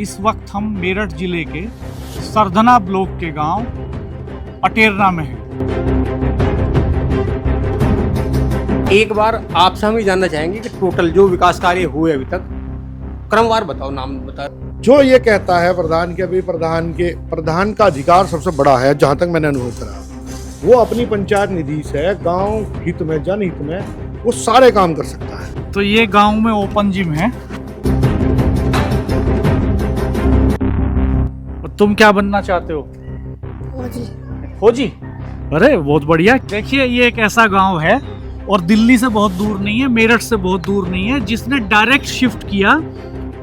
इस वक्त हम मेरठ जिले के सरधना ब्लॉक के गांव अटेरना में हैं। एक बार आपसे हम ये जानना चाहेंगे कि टोटल जो विकास कार्य हुए अभी तक क्रमवार बताओ, नाम बताओ। जो ये कहता है प्रधान के अभी प्रधान का अधिकार सबसे बड़ा है, जहां तक मैंने अनुभव करा, वो अपनी पंचायत निधि से गांव हित में, जनहित में वो सारे काम कर सकता है। तो ये गांव में ओपन जिम है। तुम क्या बनना चाहते हो? फौजी। फौजी? अरे बहुत बढ़िया। देखिए ये एक ऐसा गांव है और दिल्ली से बहुत दूर नहीं है, मेरठ से बहुत दूर नहीं है, जिसने डायरेक्ट शिफ्ट किया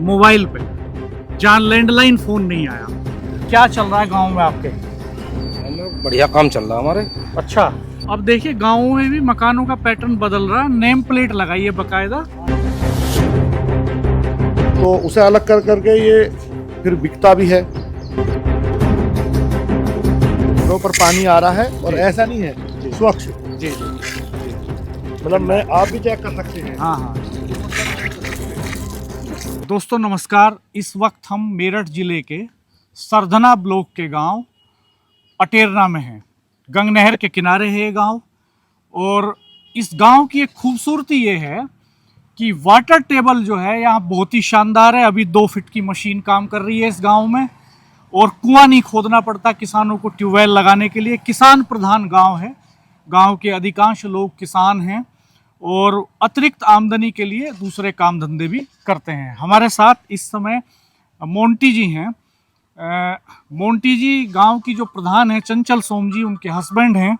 मोबाइल पे, जहाँ लैंडलाइन फोन नहीं आया। क्या चल रहा है गांव में आपके? बढ़िया काम चल रहा है हमारे। अच्छा, अब देखिए गांवों में भी मकानों का पैटर्न बदल रहा है। नेम प्लेट लगाई है बकायदा, तो उसे अलग कर करके ये फिर बिकता भी है। पर पानी आ रहा है और ऐसा नहीं है, स्वच्छ। जी मतलब मैं आप भी चेक कर सकते हैं। हाँ। दोस्तों नमस्कार, इस वक्त हम मेरठ जिले के सरधना ब्लॉक के गांव अटेरना में हैं। गंग नहर के किनारे है ये गांव और इस गांव की एक खूबसूरती ये है कि वाटर टेबल जो है यहाँ बहुत ही शानदार है। अभी 2 फीट की मशीन काम कर रही है इस गांव में और कुआं नहीं खोदना पड़ता किसानों को ट्यूबवेल लगाने के लिए। किसान प्रधान गांव है, गांव के अधिकांश लोग किसान हैं और अतिरिक्त आमदनी के लिए दूसरे काम धंधे भी करते हैं। हमारे साथ इस समय मोंटी जी हैं। मोंटी जी गांव की जो प्रधान है, चंचल सोम जी उनके हस्बैंड हैं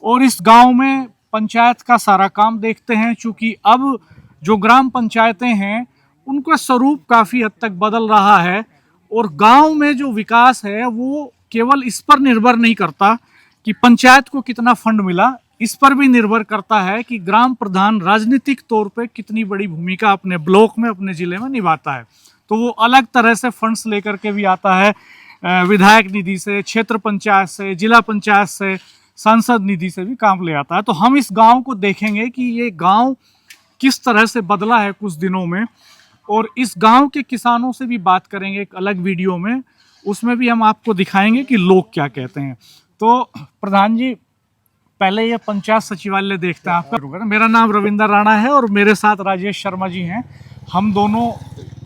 और इस गांव में पंचायत का सारा काम देखते हैं। चूँकि अब जो ग्राम पंचायतें हैं उनका स्वरूप काफ़ी हद तक बदल रहा है और गांव में जो विकास है वो केवल इस पर निर्भर नहीं करता कि पंचायत को कितना फंड मिला, इस पर भी निर्भर करता है कि ग्राम प्रधान राजनीतिक तौर पे कितनी बड़ी भूमिका अपने ब्लॉक में, अपने ज़िले में निभाता है। तो वो अलग तरह से फंड्स लेकर के भी आता है, विधायक निधि से, क्षेत्र पंचायत से, जिला पंचायत से, सांसद निधि से भी काम ले आता है। तो हम इस गाँव को देखेंगे कि ये गाँव किस तरह से बदला है कुछ दिनों में और इस गांव के किसानों से भी बात करेंगे एक अलग वीडियो में। उसमें भी हम आपको दिखाएंगे कि लोग क्या कहते हैं। तो प्रधान जी, पहले ये पंचायत सचिवालय देखते हैं आपका। मेरा नाम रविंदर राणा है और मेरे साथ राजेश शर्मा जी हैं। हम दोनों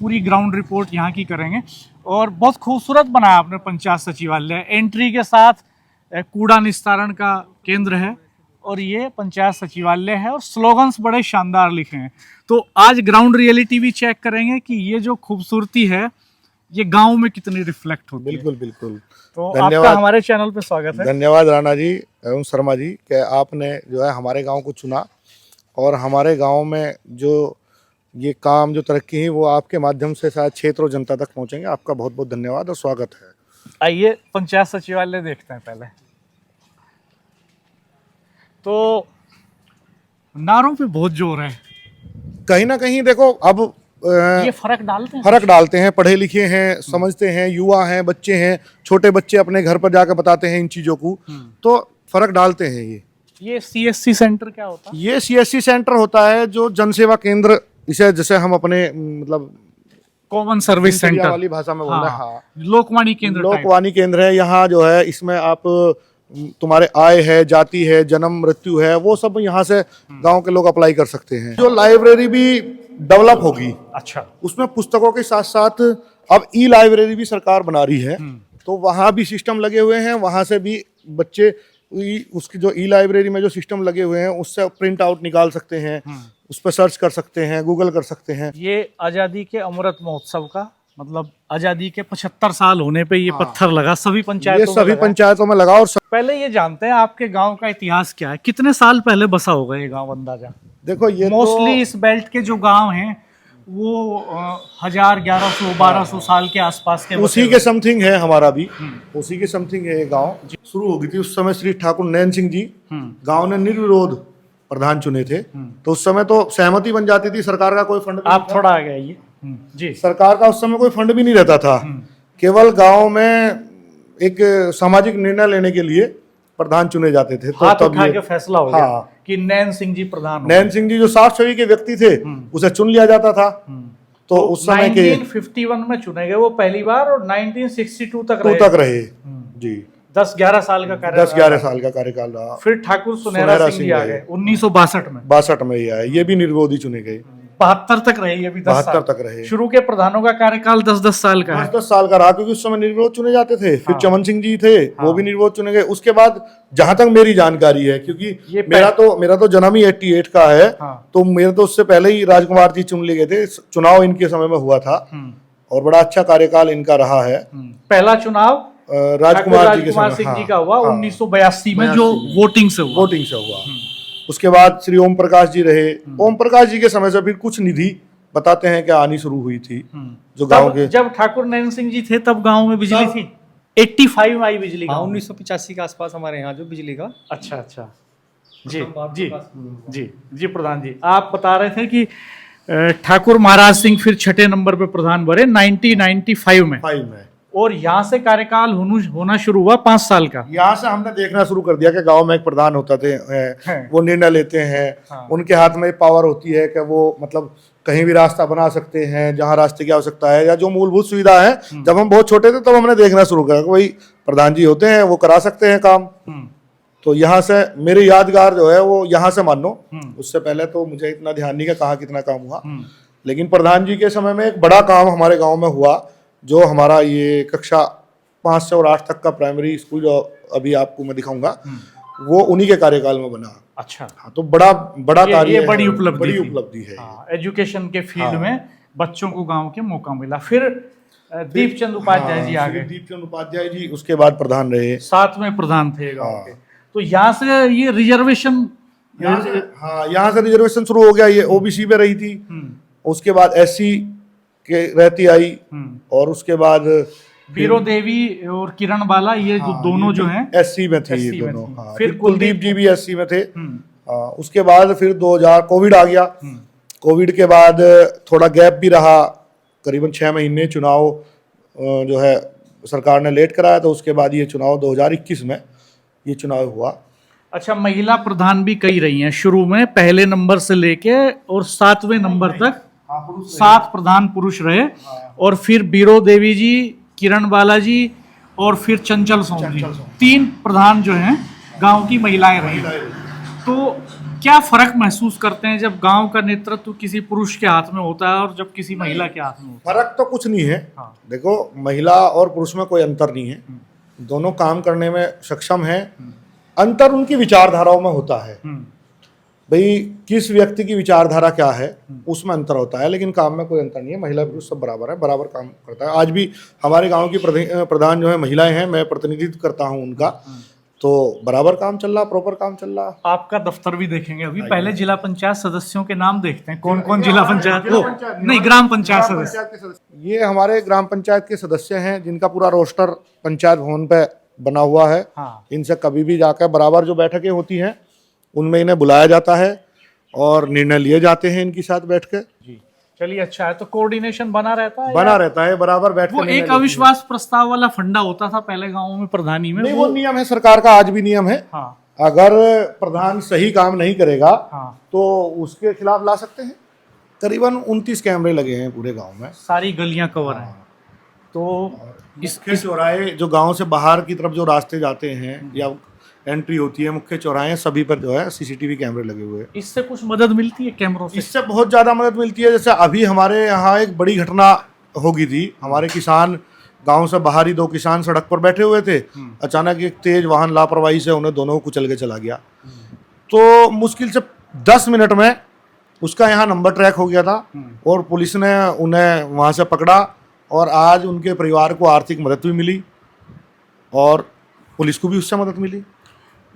पूरी ग्राउंड रिपोर्ट यहाँ की करेंगे और बहुत खूबसूरत बनाया आपने पंचायत सचिवालय। एंट्री के साथ कूड़ा निस्तारण का केंद्र है और ये पंचायत सचिवालय है और स्लोगन्स बड़े शानदार लिखे हैं। तो आज ग्राउंड रियलिटी भी चेक करेंगे कि ये जो खूबसूरती है ये गांव में कितनी रिफ्लेक्ट होती है। बिल्कुल। तो आपका हमारे चैनल पे स्वागत है। धन्यवाद राणा जी एवं शर्मा जी कि आपने जो है हमारे गांव को चुना और हमारे गांव में जो ये काम, जो तरक्की है, वो आपके माध्यम से शायद क्षेत्र और जनता तक पहुंचेंगे। आपका बहुत बहुत धन्यवाद और स्वागत है। आइए पंचायत सचिवालय देखते हैं पहले। तो नारों पे बहुत जोर है, कहीं ना कहीं देखो अब ये फर्क डालते हैं। पढ़े लिखे हैं, समझते हैं, युवा हैं, बच्चे हैं, छोटे बच्चे अपने घर पर जाकर बताते हैं इन चीज़ों को, तो फर्क डालते हैं। ये CSC सेंटर क्या होता है? ये CSC सेंटर होता है जो जन सेवा केंद्र, इसे जैसे हम अपने मतलब कॉमन सर्विस सेंटर वाली भाषा में बोल रहे हैं। हाँ, लोकवाणी केंद्र है। यहाँ जो है इसमें आप तुम्हारे आय है, जाति है, जन्म मृत्यु है, वो सब यहाँ से गांव के लोग अप्लाई कर सकते हैं। जो लाइब्रेरी भी डेवलप होगी, अच्छा, उसमें पुस्तकों के साथ साथ अब ई-लाइब्रेरी भी सरकार बना रही है, तो वहाँ भी सिस्टम लगे हुए हैं। वहाँ से भी बच्चे उसकी जो ई-लाइब्रेरी में जो सिस्टम लगे हुए हैं उससे प्रिंट आउट निकाल सकते हैं, उस पर सर्च कर सकते हैं, गूगल कर सकते हैं। ये आज़ादी के अमृत महोत्सव का मतलब आज़ादी के 75 साल होने पे ये पत्थर लगा सभी पंचायतों में लगा। और पहले ये जानते हैं आपके गांव का इतिहास क्या है, कितने साल पहले बसा होगा ये गांव अंदाजा? देखो ये मोस्टली इस बेल्ट के जो गांव हैं वो 1000, 1100, 1200 साल के आसपास के, उसी के समथिंग है। हमारा भी उसी के समथिंग है। ये गांव शुरू हो गई थी उस समय श्री ठाकुर नैन सिंह जी गांव ने निर्विरोध प्रधान चुने थे, तो उस समय तो सहमति बन जाती थी, सरकार का कोई फंड, आप थोड़ा आ गए जी, सरकार का उस समय कोई फंड भी नहीं रहता था। केवल गांव में एक सामाजिक निर्णय लेने के लिए प्रधान चुने जाते थे, तो तब ये फैसला हो गया कि नैन सिंह जी प्रधान। नैन सिंह जी जो साफ छवि के व्यक्ति थे उसे चुन लिया जाता था। तो उस समय के 1951 में चुने गए वो पहली बार, और 1962 तक टू रहे। तक रहे जी। 10-11 साल का कार्यकाल। 10-11 साल का कार्यकाल रहा। फिर ठाकुर सुनहरा सिंह जी आ गए 1962 में। 62 में ही आए, ये भी निर्विरोधी चुने गए। 72 तक रहे, ये भी 10 72 साल तक रहे। शुरू के प्रधानों का कार्यकाल 10-10 साल का है। 10 साल का रहा, क्योंकि उस समय निर्विरोध चुने जाते थे। फिर चमन सिंह जी थे, वो भी निर्विरोध चुने गए। उसके बाद जहां तक मेरी जानकारी है, क्योंकि मेरा तो जन्म ही 88 का है, तो मेरे तो उससे पहले ही राजकुमार जी चुन लिए गए थे। चुनाव इनके समय में हुआ था और बड़ा अच्छा कार्यकाल इनका रहा है। पहला चुनाव राजकुमार जी के समय सिंह जी का हुआ 1982 में, जो वोटिंग से हुआ। उसके बाद श्री ओम प्रकाश जी रहे। ओम प्रकाश जी के समय से फिर कुछ निधि बताते हैं कि आनी शुरू हुई थी, जो गांव के। जब ठाकुर नयन सिंह जी थे तब गांव में बिजली थी। 85 में आई बिजली। 1985 के आसपास हमारे यहाँ जो बिजली का। अच्छा जी जी जी जी प्रधान जी, आप बता रहे थे कि ठाकुर महाराज सिंह फिर छठे नंबर पे प्रधान बने 1995 में, और यहाँ से कार्यकाल होना शुरू हुआ 5 साल का। यहाँ से हमने देखना शुरू कर दिया कि गांव में एक प्रधान होता थे, वो निर्णय लेते हैं। उनके हाथ में पावर होती है कि वो मतलब कहीं भी रास्ता बना सकते हैं, जहाँ रास्ते की आवश्यकता है या जो मूलभूत सुविधा है। जब हम बहुत छोटे थे तब हमने देखना शुरू करा कि भाई प्रधान जी होते हैं, वो करा सकते हैं काम। तो यहाँ से मेरे यादगार जो है वो यहाँ से मानो। उससे पहले तो मुझे इतना ध्यान नहीं कहा कितना काम हुआ, लेकिन प्रधान जी के समय में एक बड़ा काम हमारे गाँव में हुआ, जो हमारा ये कक्षा 5 से और 8 तक का प्राइमरी स्कूल जो अभी आपको मैं दिखाऊंगा, वो उन्हीं के कार्यकाल में बना। अच्छा, हाँ, तो बड़ा कार्य, ये बड़ी उपलब्धि है। एजुकेशन के फील्ड में बच्चों को गांव के मौका मिला। फिर दीपचंद उपाध्याय जी आ गए। दीपचंद उपाध्याय जी उसके बाद प्रधान रहे, 7वें प्रधान थे गांव के। तो यहाँ से ये रिजर्वेशन, यहाँ से रिजर्वेशन शुरू हो गया। ये ओबीसी में रही थी, उसके बाद एससी के रहती आई, और उसके बाद बीरो देवी और किरण बाला, ये जो दोनों जो हैं एससी में थे, ये दोनों। फिर कुलदीप जी भी एससी में थे। उसके बाद फिर 2000 कोविड आ गया। कोविड के बाद थोड़ा गैप भी रहा, करीबन 6 महीने। चुनाव जो है सरकार ने लेट कराया, तो उसके बाद ये चुनाव 2021 में ये चुनाव हुआ। अच्छा, महिला प्रधान भी कई रही हैं शुरू में, पहले नंबर से लेके और 7वें नंबर तक 7 प्रधान पुरुष रहे। और फिर बीरो देवी जी, किरण बालाजी और फिर चंचल सोम जी, 3 प्रधान जो हैं गांव की महिलाएं रही। तो क्या फर्क महसूस करते हैं जब गांव का नेतृत्व किसी पुरुष के हाथ में होता है और जब किसी महिला के हाथ में होता है? फर्क तो कुछ नहीं है। देखो, महिला और पुरुष में कोई अंतर नहीं है, दोनों काम करने में सक्षम है। अंतर उनकी विचारधाराओं में होता है। भाई किस व्यक्ति की विचारधारा क्या है, उसमें अंतर होता है, लेकिन काम में कोई अंतर नहीं है। महिला पुरुष सब बराबर है, बराबर काम करता है। आज भी हमारे गांव की प्रधान जो है महिलाएं हैं, मैं प्रतिनिधित्व करता हूं उनका, तो बराबर काम चल रहा, प्रॉपर काम चल रहा। आपका दफ्तर भी देखेंगे अभी। पहले जिला पंचायत सदस्यों के नाम देखते हैं, कौन कौन जिला पंचायत, नहीं ग्राम पंचायत सदस्य। ये हमारे ग्राम पंचायत के सदस्य हैं, जिनका पूरा रोस्टर पंचायत भवन पे बना हुआ है। इनसे कभी भी जाकर बराबर जो बैठकें होती हैं उनमें इन्हें बुलाया जाता है और निर्णय लिए जाते हैं इनके साथ बैठ के। चलिए, अच्छा है। तो कोऑर्डिनेशन बना रहता है, बराबर बैठ के। एक अविश्वास प्रस्ताव वाला फंडा होता था पहले गाँव में प्रधानी में, नहीं, वो नियम है सरकार का, आज भी नियम है। अगर प्रधान सही काम नहीं करेगा तो उसके खिलाफ ला सकते हैं। करीबन 29 कैमरे लगे हैं पूरे गाँव में, सारी गलियां कवर हैं। तो मुख्य चौराहे जो गांव से बाहर की तरफ जो रास्ते जाते हैं या एंट्री होती है, मुख्य चौराहे, सभी पर जो है सीसीटीवी कैमरे लगे हुए हैं। इससे कुछ मदद मिलती है कैमरों से? इससे बहुत ज़्यादा मदद मिलती है। जैसे अभी हमारे यहाँ एक बड़ी घटना हो गई थी। हमारे किसान, गांव से बाहर ही 2 किसान सड़क पर बैठे हुए थे, अचानक एक तेज वाहन लापरवाही से उन्हें दोनों को कुचल के चला गया। तो मुश्किल से 10 मिनट में उसका यहाँ नंबर ट्रैक हो गया था और पुलिस ने उन्हें वहाँ से पकड़ा, और आज उनके परिवार को आर्थिक मदद भी मिली और पुलिस को भी उससे मदद मिली।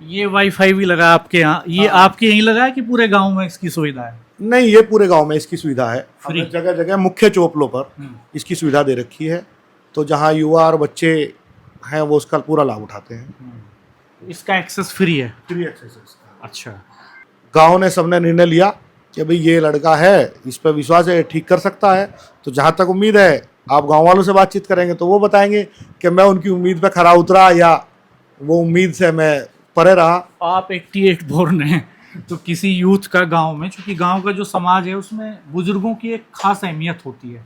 ये वाईफाई भी लगा आपके यहाँ? ये आपके यहीं लगा है कि पूरे गांव में इसकी सुविधा है? नहीं, ये पूरे गांव में इसकी सुविधा है। जगह जगह मुख्य चौपलों पर इसकी सुविधा दे रखी है, तो जहाँ युवा और बच्चे हैं वो उसका पूरा लाभ उठाते हैं। इसका एक्सेस फ्री है? फ्री एक्सेस है। अच्छा, गाँव ने सबने निर्णय लिया कि भाई ये लड़का है, इस पर विश्वास है, ठीक कर सकता है। तो जहाँ तक उम्मीद है, आप गाँव वालों से बातचीत करेंगे तो वो बताएंगे कि मैं उनकी उम्मीद पे खरा उतरा या वो उम्मीद से मैं परे रहा। आप 88 बोर्न हैं, तो किसी यूथ का गांव में, चूंकि गांव का जो समाज है उसमें बुजुर्गों की एक खास अहमियत होती है।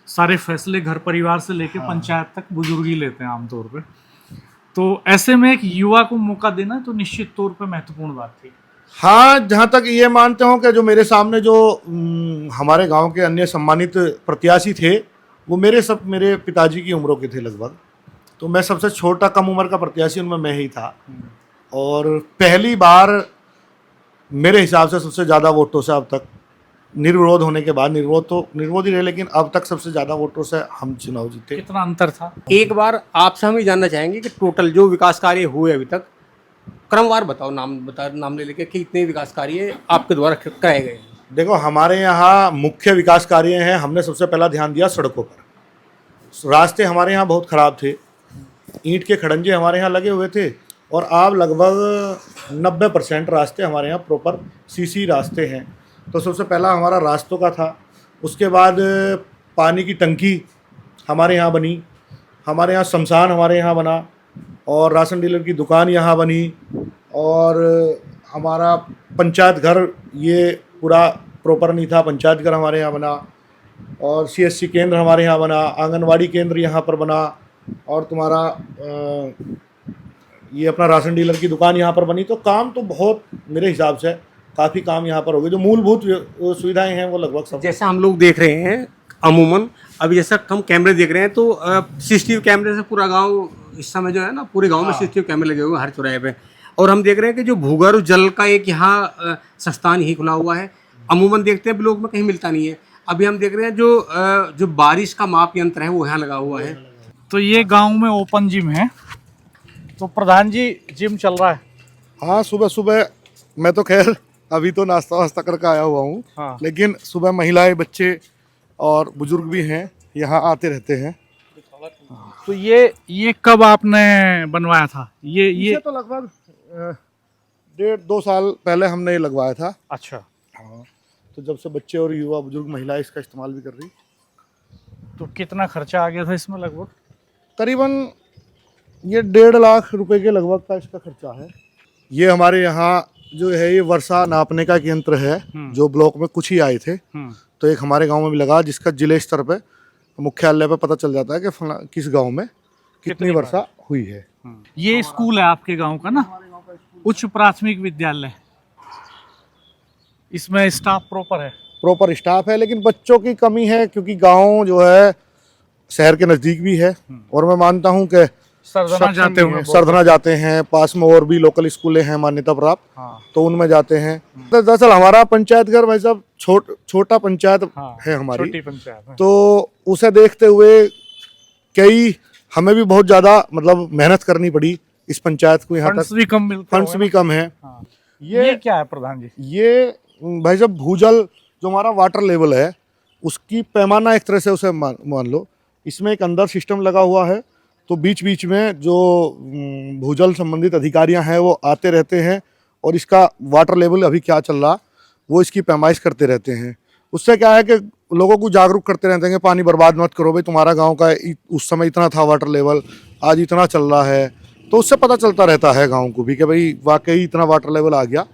सारे फैसले घर परिवार से लेके पंचायत तक बुजुर्ग ही लेते हैं आमतौर पे। तो ऐसे में एक युवा को मौका देना तो निश्चित तौर पे महत्वपूर्ण बात थी। हाँ, जहाँ तक ये मानते हो कि जो मेरे सामने जो हमारे गांव के अन्य सम्मानित प्रत्याशी थे, वो मेरे पिताजी की उम्रों के थे लगभग। तो मैं सबसे छोटा कम उम्र का प्रत्याशी उनमें मैं ही था। और पहली बार मेरे हिसाब से सबसे ज़्यादा वोटों से अब तक, निर्विरोध होने के बाद, निर्विरोध ही रहे लेकिन अब तक सबसे ज़्यादा वोटों से हम चुनाव जीते। कितना अंतर था? एक बार आपसे हम ये जानना चाहेंगे कि टोटल जो विकास कार्य हुए अभी तक, क्रमवार बताओ, नाम ले लेके कि इतने विकास कार्य आपके द्वारा कराए गए हैं। देखो, हमारे यहाँ मुख्य विकास कार्य हैं। हमने सबसे पहला ध्यान दिया सड़कों पर। रास्ते हमारे यहाँ बहुत ख़राब थे, ईंट के खड़ंजे हमारे यहाँ लगे हुए थे, और अब लगभग 90% रास्ते हमारे यहाँ प्रॉपर सीसी रास्ते हैं। तो सबसे पहला हमारा रास्तों का था। उसके बाद पानी की टंकी हमारे यहाँ बनी, हमारे यहाँ शमशान हमारे यहाँ बना, और राशन डीलर की दुकान यहाँ बनी, और हमारा पंचायत घर ये पूरा प्रॉपर नहीं था, पंचायत घर हमारे यहाँ बना, और CSC केंद्र हमारे यहाँ बना, आंगनवाड़ी केंद्र यहाँ पर बना, और तुम्हारा ये अपना राशन डीलर की दुकान यहाँ पर बनी। तो काम तो बहुत, मेरे हिसाब से काफ़ी काम यहाँ पर हो गए। जो मूलभूत सुविधाएं हैं वो लगभग सब। जैसा हम लोग देख रहे हैं अमूमन, अभी जैसा हम कैमरे देख रहे हैं तो CCTV कैमरे से पूरा गांव इस समय जो है ना, पूरे गांव में CCTV कैमरे लगे हुए हैं हर चौराहे पे। और हम देख रहे हैं कि जो भूगर्भ जल का एक यहाँ संस्थान ही खुला हुआ है। अमूमन देखते हैं ब्लॉक में कहीं मिलता नहीं है। अभी हम देख रहे हैं जो बारिश का माप यंत्र है वो यहाँ लगा हुआ है। तो ये गांव में ओपन जिम है। तो प्रधान जी, जिम चल रहा है? हाँ, सुबह सुबह मैं तो खैर अभी तो नाश्ता वास्ता करके आया हुआ हूँ। हाँ। लेकिन सुबह महिलाएं, बच्चे और बुजुर्ग भी हैं, यहाँ आते रहते हैं। तो ये कब आपने बनवाया था? ये तो लगभग 1.5-2 साल पहले हमने ये लगवाया था। अच्छा। हाँ, तो जब से बच्चे और युवा, बुजुर्ग, महिलाएं इसका इस्तेमाल भी कर रही। तो कितना खर्चा आ गया था इसमें लगभग? करीबन ये 1.5 लाख रुपए के लगभग का इसका खर्चा है। ये हमारे यहाँ जो है ये वर्षा नापने का एक यंत्र है, जो ब्लॉक में कुछ ही आए थे। तो एक हमारे गांव में भी लगा, जिसका जिले स्तर पे, मुख्यालय पे पता चल जाता है कि किस गांव में कितनी वर्षा हुई है। ये स्कूल है आपके गांव का ना, उच्च प्राथमिक विद्यालय। इसमें स्टाफ प्रॉपर है? प्रॉपर स्टाफ है, लेकिन बच्चों की कमी है, क्योंकि गांव जो है शहर के नज़दीक भी है। और मैं मानता हूं कि सरधना जाते हैं, पास में और भी लोकल स्कूलें हैं मान्यता प्राप्त। हाँ। तो उनमें जाते हैं। तो दरअसल हमारा पंचायत घर भाई साहब छोटा पंचायत है हमारी, छोटी पंचायत है। तो उसे देखते हुए हमें भी बहुत ज़्यादा मतलब मेहनत करनी पड़ी इस पंचायत को यहाँ तक। भी कम मिलते, फंड्स भी कम है। हाँ। ये क्या है प्रधान जी? ये भाई साहब भूजल, जो हमारा वाटर लेवल है, उसकी पैमाना एक तरह से उसे मान लो। इसमें एक अंदर सिस्टम लगा हुआ है, तो बीच बीच में जो भूजल संबंधित अधिकारियां हैं वो आते रहते हैं, और इसका वाटर लेवल अभी क्या चल रहा वो इसकी पैमाइश करते रहते हैं। उससे क्या है कि लोगों को जागरूक करते रहते हैं कि पानी बर्बाद मत करो भाई, तुम्हारा गांव का उस समय इतना था वाटर लेवल, आज इतना चल रहा है। तो उससे पता चलता रहता है गाँव को भी कि भाई वाकई इतना वाटर लेवल आ गया,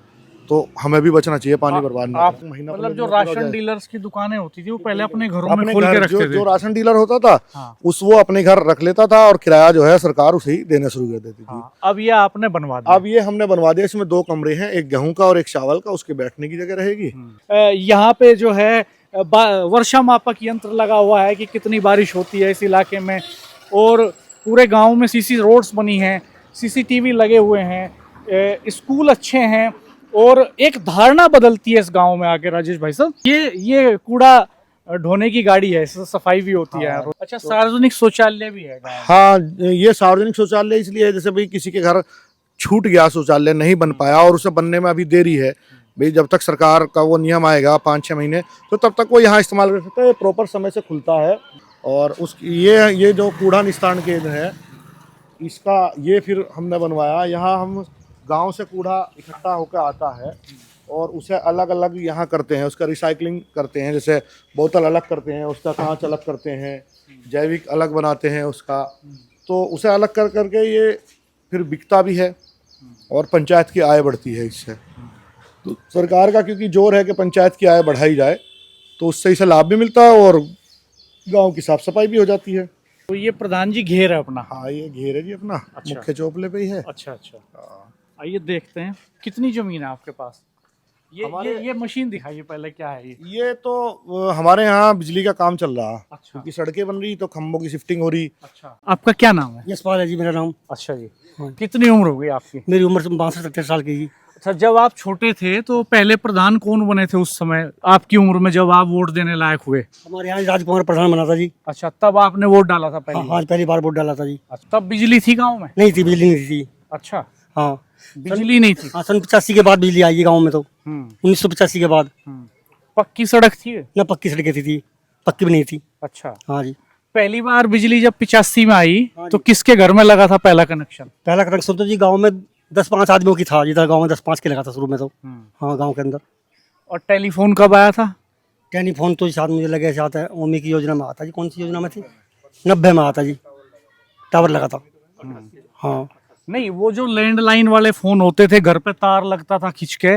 तो हमें भी बचना चाहिए पानी बर्बाद ना। मतलब जो राशन डीलर्स की दुकानें होती थी वो पहले अपने घरों में खोल के रखते थे। जो राशन डीलर होता था, हाँ। वो अपने घर रख लेता था, और किराया जो है सरकार उसे ही देना शुरू कर देती थी। हाँ। अब ये आपने बनवा दिया? अब ये हमने बनवा दिया। इसमें 2 कमरे हैं, एक गेहूं का और एक चावल का, उसके बैठने की जगह रहेगी। यहाँ पे जो है वर्षा मापक यंत्र लगा हुआ है कि कितनी बारिश होती है इस इलाके में, और पूरे गाँव में CC रोड्स बनी हैं, CCTV लगे हुए हैं, स्कूल अच्छे हैं, और एक धारणा बदलती है इस गांव में आके। राजेश भाई साहब, ये कूड़ा ढोने की गाड़ी है, इससे सफाई भी होती है। अच्छा, सार्वजनिक शौचालय भी है गाँव में? हाँ, ये सार्वजनिक शौचालय इसलिए है, जैसे भाई किसी के घर छूट गया, शौचालय नहीं बन पाया और उसे बनने में अभी देरी है, भाई जब तक सरकार का वो नियम आएगा 5-6 महीने, तो तब तक वो यहाँ इस्तेमाल कर सकते हैं। प्रॉपर समय से खुलता है। और ये जो कूड़ा निस्तारण केंद्र है, इसका ये फिर हमने बनवाया। यहाँ हम गांव से कूड़ा इकट्ठा होकर आता है, और उसे अलग अलग यहाँ करते हैं, उसका रिसाइकलिंग करते हैं। जैसे बोतल अलग करते हैं, उसका कांच अलग करते हैं, जैविक अलग बनाते हैं उसका। तो उसे अलग कर करके ये फिर बिकता भी है, और पंचायत की आय बढ़ती है इससे। तो सरकार का क्योंकि जोर है कि पंचायत की आय बढ़ाई जाए, तो उससे इसे लाभ भी मिलता है और गांव की साफ सफाई भी हो जाती है। तो ये प्रधान जी घेर है अपना। हाँ, ये घेर है जी अपना, अच्छा। मुख्य चौपले पे ही है। अच्छा अच्छा, आइए देखते हैं कितनी जमीन है आपके पास। ये मशीन दिखाइए पहले, क्या है ये? ये तो हमारे यहाँ बिजली का काम चल रहा, अच्छा क्योंकि सड़कें बन रही तो खंभों की शिफ्टिंग हो रही। अच्छा, आपका क्या नाम है? यशपाल है जी मेरा नाम। अच्छा जी, कितनी उम्र हो गई आपकी? मेरी उम्र 62-63 साल की जी। अच्छा, जब आप छोटे थे तो पहले प्रधान कौन बने थे उस समय आपकी उम्र में, जब आप वोट देने लायक हुए? हमारे यहाँ राजकुमार प्रधान बना था जी। अच्छा, तब आपने वोट डाला था पहले? हाँ, आज पहली बार वोट डाला था जी। अच्छा, तब बिजली थी गांव में? नहीं थी, बिजली नहीं थी। अच्छा, हाँ, बिजली नहीं थी। हाँ, सन 85 के बाद बिजली आई है गाँव में तो। 1985 के बाद। पक्की सड़क थी? न पक्की सड़कें थी, पक्की भी नहीं थी। अच्छा, हाँ जी। पहली बार बिजली जब 85 में आई हाँ तो जी। किसके घर में लगा था पहला कनेक्शन? पहला कनेक्शन तो जी गाँव में 10-5 आदमियों की था, जिधर गाँव में 10-5 के लगा था शुरू में तो। हाँ, गाँव के अंदर। और टेलीफोन कब आया था? टेलीफोन तो शायद मुझे लगे शायद ओमी की योजना में आता जी। कौन सी योजना में थी? 90 में आता जी, टावर लगा था। हाँ नहीं, वो जो लैंडलाइन वाले फोन होते थे, घर पे तार लगता था खींच के,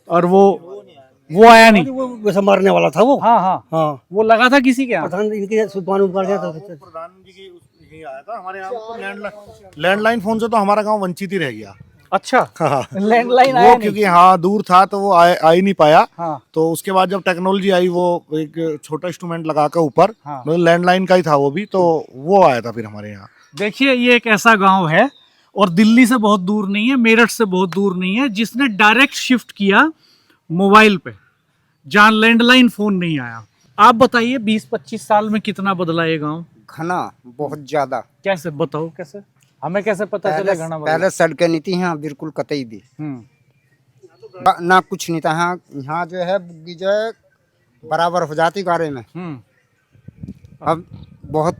और वो आया नहीं? वो वैसा मारने वाला था वो। हाँ हाँ, हाँ, वो लगा था किसी के यहाँ? प्रधान इनके सुल्तान उपकार गया था। प्रधान जी की यही आया था हमारे यहाँ तो लैंडलाइन फोन से तो हमारा गांव वंचित ही रह गया। अच्छा, हाँ, लैंडलाइन वो आया क्योंकि हाँ दूर था तो वो आ ही नहीं पाया। हाँ तो उसके बाद जब टेक्नोलॉजी आई, वो एक छोटा इंस्ट्रूमेंट लगा कर ऊपर, हाँ। मतलब लैंडलाइन का ही था वो भी, तो वो आया था फिर हमारे यहाँ। देखिए, ये एक ऐसा गांव है और दिल्ली से बहुत दूर नहीं है, मेरठ से बहुत दूर नहीं है, जिसने डायरेक्ट शिफ्ट किया मोबाइल पे, जहाँ लैंडलाइन फोन नहीं आया। आप बताइए 20-25 साल में कितना बदला ये गांव? घना बहुत ज्यादा। कैसे बताओ, कैसे हमें कैसे पता चला घना बदला? पहले सड़कें नहीं थी यहाँ, बिल्कुल कतई भी ना कुछ नहीं था यहाँ। यहाँ जो है बुग्गी जो है बराबर हो जाती गारे में। अब बहुत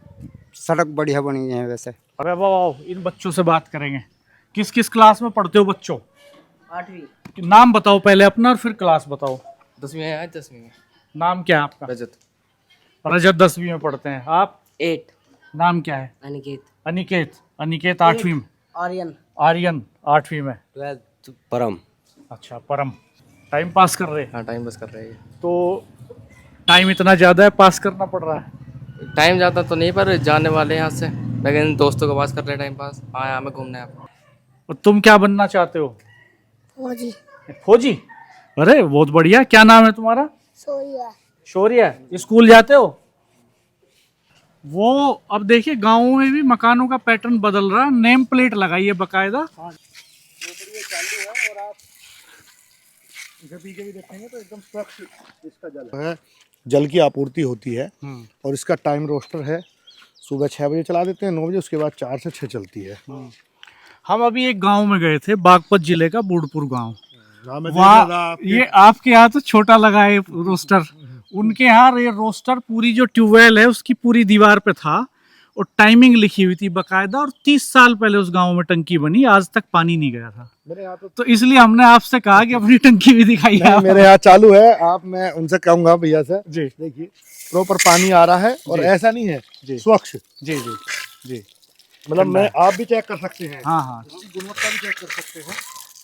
सड़क बढ़िया बनी है वैसे। अरे वाह, इन बच्चों से बात करेंगे। किस किस क्लास में पढ़ते हो बच्चों? 8वीं। नाम बताओ पहले अपना और फिर क्लास बताओ। 10वीं है, 10वीं में। नाम क्या है आपका? रजत। रजत 10वीं में पढ़ते हैं। आप? 8। नाम क्या है? अनिकेत। अनिकेत। अनिकेत 8वीं में। आर्यन। आर्यन 8वीं में। 12th। परम। अच्छा, परम। टाइम पास कर रहे हैं? हाँ, टाइम पास कर रहे हैं। तो टाइम इतना ज़्यादा है, पास करना पड़ रहा है? टाइम ज़्यादा तो नहीं, पर जाने वाले हैं यहाँ से, लेकिन दोस्तों के पास कर रहे हैं टाइम पास। हाँ, हमें घूमना है। और तुम क्या बनना चाहते हो? फौजी। फौजी? अरे बहुत बढ़िया। क्या नाम है तुम्हारा? सोया। शौर्य। स्कूल जाते हो? वो अब देखिए, गाँवों में भी मकानों का पैटर्न बदल रहा है। नेम प्लेट लगाइए बकायदा। है, जल की आपूर्ति होती है और इसका टाइम रोस्टर है। सुबह 6 बजे चला देते हैं, 9 बजे, उसके बाद 4 से 6 चलती है। हम अभी एक गांव में गए थे, बागपत जिले का बूढ़पुर गांव। हाँ, मैं देख वहाँ रहा था ये आपके यहाँ तो छोटा लगा है रोस्टर, उनके यहाँ ये रोस्टर पूरी जो ट्यूबवेल है उसकी पूरी दीवार पे था और टाइमिंग लिखी हुई थी बकायदा। और 30 साल पहले उस गांव में टंकी बनी, आज तक पानी नहीं गया था। मेरे यहाँ तो इसलिए हमने आपसे कहा कि अपनी टंकी भी दिखाइए आप। मेरे यहाँ चालू है। आप, मैं उनसे कहूंगा भैया से, जी देखिए प्रॉपर पानी आ रहा है और ऐसा नहीं है, स्वच्छ। जी जी जी। मतलब मैं, आप भी चेक कर सकते हैं, हाँ हाँ, गुणवत्ता भी चेक कर सकते हो।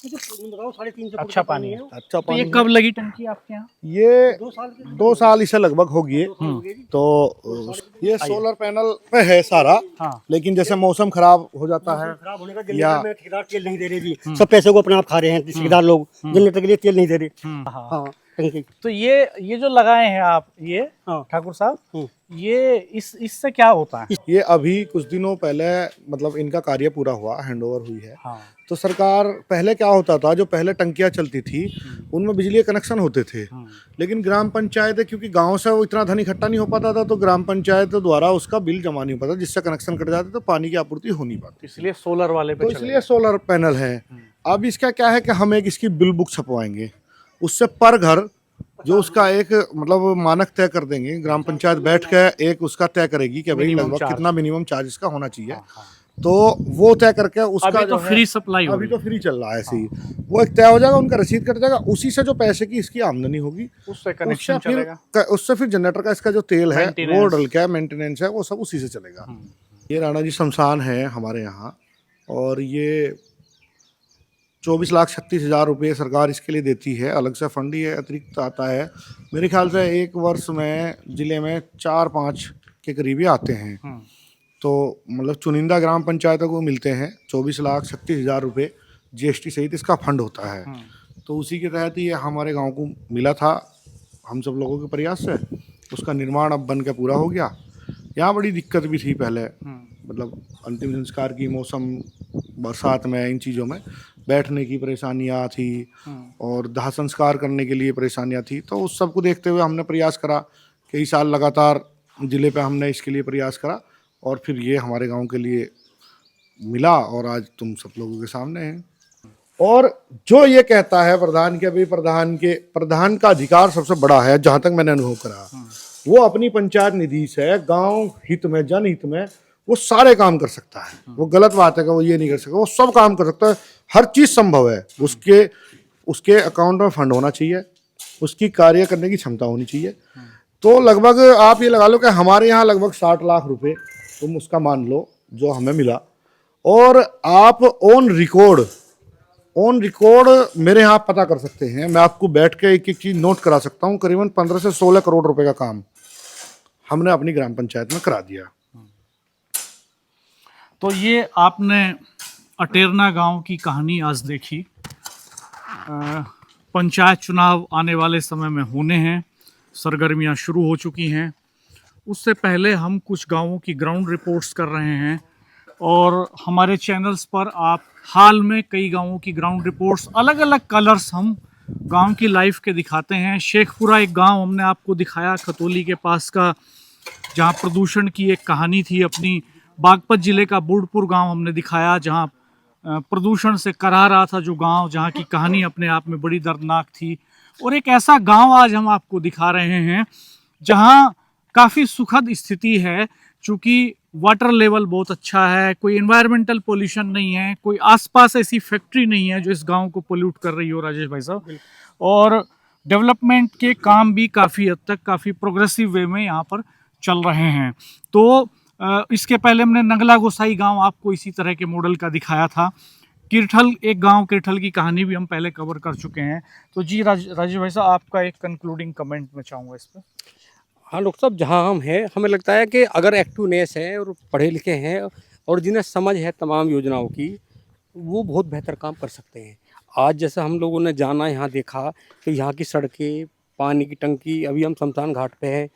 बताओ 350 अच्छा पानी है। अच्छा तो ये पानी कब लगी टंकी आपके यहाँ? ये 2 साल इसे लगभग हो गए। तो ये सोलर पैनल पे है सारा। हाँ। लेकिन जैसे मौसम खराब हो जाता है खराब होने का या जनरेटर में ठेकेदार तेल नहीं दे रहे जी। सब पैसे को अपने आप खा रहे हैं ठेकेदार लोग, जनरेटर के लिए तेल नहीं दे रहे। हाँ। हाँ, टंकी। तो ये जो लगाए हैं आप, ये हाँ। ठाकुर साहब, ये इससे क्या होता है? ये अभी कुछ दिनों पहले मतलब इनका कार्य पूरा हुआ, हैंडओवर हुई है। हाँ। तो सरकार, पहले क्या होता था, जो पहले टंकियां चलती थी उनमें बिजली के कनेक्शन होते थे, लेकिन ग्राम पंचायत, क्योंकि गांव से वो इतना धन इकट्ठा नहीं हो पाता था, तो ग्राम पंचायत द्वारा उसका बिल जमा नहीं हो पाता, जिससे कनेक्शन कट जाते तो पानी की आपूर्ति हो नहीं पाती। इसलिए सोलर वाले पे तो चले इसलिए सोलर पैनल है। अब इसका क्या है कि हम एक इसकी बिल बुक छपवाएंगे, उससे पर घर जो उसका एक मतलब मानक तय कर देंगे। ग्राम पंचायत बैठ के एक उसका तय करेगी कि भाई लगभग कितना मिनिमम चार्ज इसका होना चाहिए। तो वो तय करके उसका अभी तो जो है, फ्री सप्लाई अभी तो फ्री चल रहा है ऐसे ही, वो एक तय हो जाएगा, उनका रसीद कट जाएगा, उसी से जो पैसे की इसकी आमदनी होगी उससे कनेक्शन चलेगा। उससे फिर जनरेटर का इसका जो तेल है वो Maintenance। डल के मेंटेनेंस है, वो सब उसी से चलेगा। ये राणा जी शमशान है हमारे यहाँ, और ये 24,36,000 रुपये सरकार इसके लिए देती है, अलग से फंड ही है, अतिरिक्त आता है। मेरे ख्याल से एक वर्ष में ज़िले में 4-5 के करीब ही आते हैं। तो मतलब चुनिंदा ग्राम पंचायतों को मिलते हैं 24,36,000 रुपये GST सहित इसका फंड होता है। तो उसी के तहत ये हमारे गांव को मिला था, हम सब लोगों के प्रयास से उसका निर्माण अब बन के पूरा हो गया। यहाँ बड़ी दिक्कत भी थी पहले, मतलब अंतिम संस्कार की मौसम, बरसात में, इन चीज़ों में बैठने की परेशानियाँ थी और दाह संस्कार करने के लिए परेशानियाँ थी। तो उस सब को देखते हुए हमने प्रयास करा, कई साल लगातार ज़िले पे हमने इसके लिए प्रयास करा और फिर ये हमारे गांव के लिए मिला और आज तुम सब लोगों के सामने हैं। और जो ये कहता है प्रधान के, भाई प्रधान का अधिकार सबसे बड़ा है, जहाँ तक मैंने अनुभव करा, वो अपनी पंचायत निधि से गांव हित में, जनहित में वो सारे काम कर सकता है। वो गलत बात है कि वो ये नहीं कर सकता, वो सब काम कर सकता है, हर चीज़ संभव है। उसके अकाउंट में फंड होना चाहिए, उसकी कार्य करने की क्षमता होनी चाहिए। तो लगभग आप ये लगा लो कि हमारे यहाँ लगभग 60 लाख रुपए तुम उसका मान लो जो हमें मिला, और आप ऑन रिकॉर्ड मेरे यहाँ पता कर सकते हैं। मैं आपको बैठ के एक एक चीज़ नोट करा सकता हूँ। करीबन 15 से 16 करोड़ रुपए का काम हमने अपनी ग्राम पंचायत में करा दिया। तो ये आपने अटेरना गांव की कहानी आज देखी। पंचायत चुनाव आने वाले समय में होने हैं, सरगर्मियां शुरू हो चुकी हैं। उससे पहले हम कुछ गांवों की ग्राउंड रिपोर्ट्स कर रहे हैं और हमारे चैनल्स पर आप हाल में कई गांवों की ग्राउंड रिपोर्ट्स, अलग अलग कलर्स हम गांव की लाइफ के दिखाते हैं। शेखपुरा एक गांव हमने आपको दिखाया खतौली के पास का, जहां प्रदूषण की एक कहानी थी अपनी। बागपत जिले का बुढ़पुर गांव हमने दिखाया, जहां प्रदूषण से कराह रहा था जो गांव, जहां की कहानी अपने आप में बड़ी दर्दनाक थी। और एक ऐसा गांव आज हम आपको दिखा रहे हैं जहां काफ़ी सुखद स्थिति है, चूँकि वाटर लेवल बहुत अच्छा है, कोई एनवायरमेंटल पोल्यूशन नहीं है, कोई आसपास ऐसी फैक्ट्री नहीं है जो इस गांव को पोल्यूट कर रही हो, राजेश भाई साहब। और डेवलपमेंट के काम भी काफ़ी हद तक, काफ़ी प्रोग्रेसिव वे में यहाँ पर चल रहे हैं। तो इसके पहले हमने नंगला गोसाई गांव आपको इसी तरह के मॉडल का दिखाया था। किरठल एक गांव, किरठल की कहानी भी हम पहले कवर कर चुके हैं। तो जी राजेश भाई साहब, आपका एक कंक्लूडिंग कमेंट मैं चाहूँगा इस पर। हाँ डॉक्टर साहब, जहाँ हम हैं हमें लगता है कि अगर एक्टिवनेस है और पढ़े लिखे हैं और जिन्हें समझ है तमाम योजनाओं की, वो बहुत बेहतर काम कर सकते हैं। आज जैसा हम लोगों ने जाना, यहाँ देखा कि यहाँ की सड़कें, पानी की टंकी, अभी हम शमशान घाट पे हैं,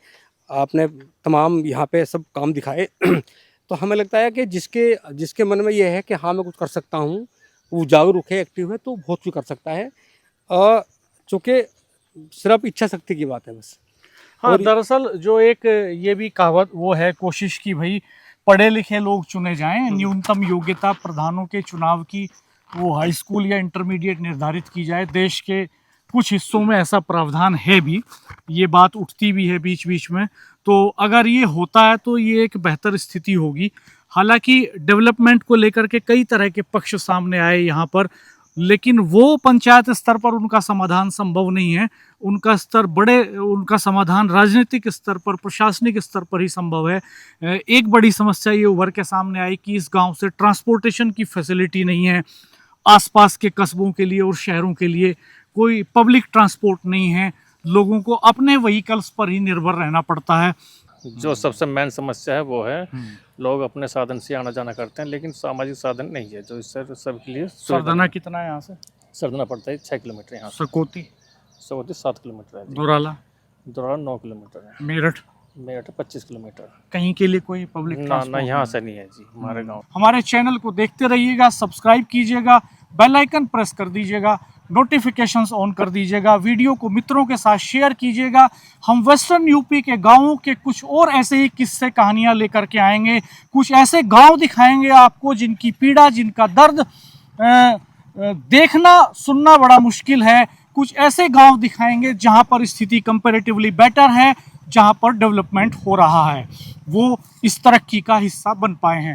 आपने तमाम यहाँ पे सब काम दिखाए। तो हमें लगता है कि जिसके मन में ये है कि हाँ मैं कुछ कर सकता हूँ, वो जागरूक है, एक्टिव है, तो बहुत कुछ कर सकता है। चूँकि सिर्फ इच्छा शक्ति की बात है बस। हाँ, दरअसल जो एक ये भी कहावत वो है, कोशिश की भाई पढ़े लिखे लोग चुने जाएं, न्यूनतम योग्यता प्रधानों के चुनाव की वो हाई स्कूल या इंटरमीडिएट निर्धारित की जाए। देश के कुछ हिस्सों में ऐसा प्रावधान है भी, ये बात उठती भी है बीच बीच में। तो अगर ये होता है तो ये एक बेहतर स्थिति होगी। हालांकि डेवलपमेंट को लेकर के कई तरह के पक्ष सामने आए यहाँ पर, लेकिन वो पंचायत स्तर पर उनका समाधान संभव नहीं है। उनका समाधान राजनीतिक स्तर पर, प्रशासनिक स्तर पर ही संभव है। एक बड़ी समस्या ये उभर के सामने आई कि इस गांव से ट्रांसपोर्टेशन की फैसिलिटी नहीं है। आसपास के कस्बों के लिए और शहरों के लिए कोई पब्लिक ट्रांसपोर्ट नहीं है। लोगों को अपने व्हीकल्स पर ही निर्भर रहना पड़ता है। जो सबसे मेन समस्या है वो है लोग अपने साधन से आना जाना करते हैं, लेकिन सामाजिक साधन नहीं है जो इससे सबके लिए। सरदना कितना है यहाँ से? सरदना पड़ता है 6 किलोमीटर यहाँ से। सकोती 7 किलोमीटर है। दोराला 9 किलोमीटर है। मेरठ 25 किलोमीटर। कहीं के लिए कोई पब्लिक ना यहाँ से नहीं है जी, हमारे गाँव। हमारे चैनल को देखते रहिएगा, सब्सक्राइब कीजिएगा, बेल आइकन प्रेस कर दीजिएगा, नोटिफिकेशंस ऑन कर दीजिएगा, वीडियो को मित्रों के साथ शेयर कीजिएगा। हम वेस्टर्न यूपी के गांवों के कुछ और ऐसे ही किस्से कहानियां लेकर के आएंगे। कुछ ऐसे गांव दिखाएंगे आपको जिनकी पीड़ा, जिनका दर्द देखना सुनना बड़ा मुश्किल है। कुछ ऐसे गांव दिखाएंगे जहां पर स्थिति कंपैरेटिवली बेटर है, जहां पर डेवलपमेंट हो रहा है, वो इस तरक्की का हिस्सा बन पाए हैं।